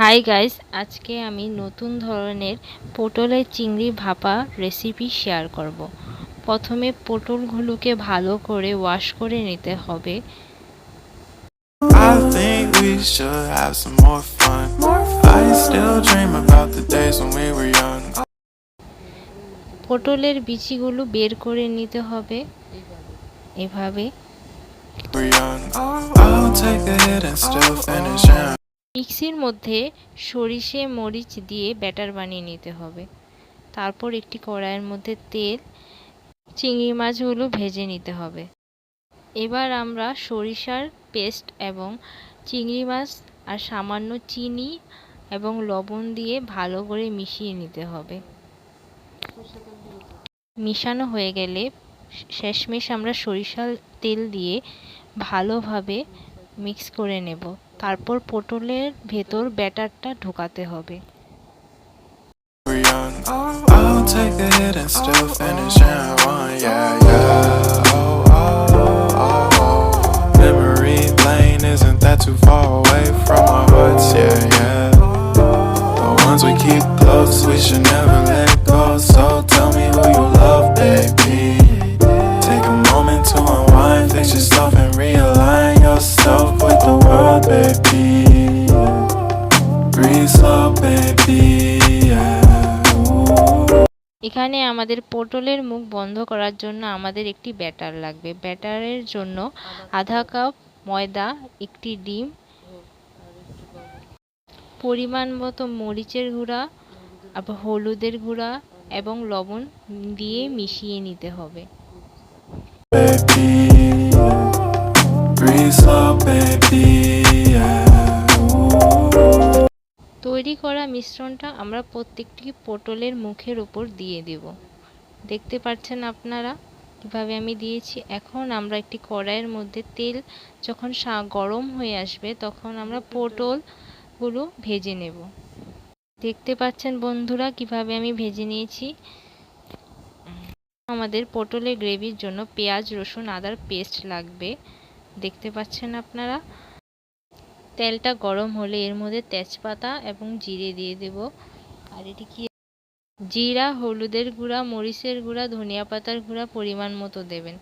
Hi guys, আজকে আমি নতুন ধরনের পটলের চিংড়ি ভাপা রেসিপি শেয়ার করব। প্রথমে পটলগুলোকে ভালো করে ওয়াশ করে নিতে হবে। I think we should have some more fun. I still dream about the days when we were young. পটলের বিচিগুলো বের করে নিতে হবে এভাবে। We're young. I'll take a hit and still finish. মিক্সির মধ্যে সরিষে মরিচ দিয়ে ব্যাটার বানিয়ে নিতে হবে। তারপর একটি কড়াইয়ের মধ্যে তেল, চিংড়ি মাছগুলো ভেজে নিতে হবে। এবার আমরা সরিষার পেস্ট এবং চিংড়ি মাছ আর সামান্য চিনি এবং লবণ দিয়ে ভালো করে মিশিয়ে নিতে হবে। মিশানো হয়ে গেলে শেষমেশ আমরা সরিষার তেল দিয়ে ভালোভাবে মিক্স করে নেব। তারপর পটলের ভেতর ব্যাটারটা ঢোকাতে হবে। We're young. I'll take a hit and still finish. Yeah, yeah. Memory lane isn't that too far away from our hearts. Yeah. The ones we keep close, we should never let go. So tell me who you love, baby. Take a moment to unwind, fix yourself and realign yourself with the world, baby. Breathe slow, baby. এখানে আমাদের পটলের মুখ বন্ধ করার জন্য আমাদের একটি batter লাগবে। ব্যাটারের জন্য আধা কাপ ময়দা, একটি ডিম, পরিমাণ মতো মরিচের গুঁড়া, আবার হলুদের গুঁড়া এবং লবণ দিয়ে মিশিয়ে নিতে হবে। তৈরি করা মিশ্রণটা আমরা প্রত্যেকটি পটলের মুখের উপর দিয়ে দেব। দেখতে পাচ্ছেন আপনারা কিভাবে আমি দিয়েছি। এখন আমরা একটি কড়াইয়ের মধ্যে তেল যখন গরম হয়ে আসবে তখন আমরা পটলগুলো ভেজে নেব। দেখতে পাচ্ছেন বন্ধুরা কিভাবে আমি ভেজে নিয়েছি। আমাদের পটলের গ্রেভির জন্য পেঁয়াজ, রসুন, আদার পেস্ট লাগবে। দেখতে পাচ্ছেন আপনারা। তেলটা গরম হলে এর মধ্যে তেজপাতা এবং জিরে দিয়ে দেব। আর এটি কি জিরা, হলুদের গুঁড়া, মরিচের গুঁড়া, ধনিয়া পাতার গুঁড়া পরিমাণ মতো দেবেন।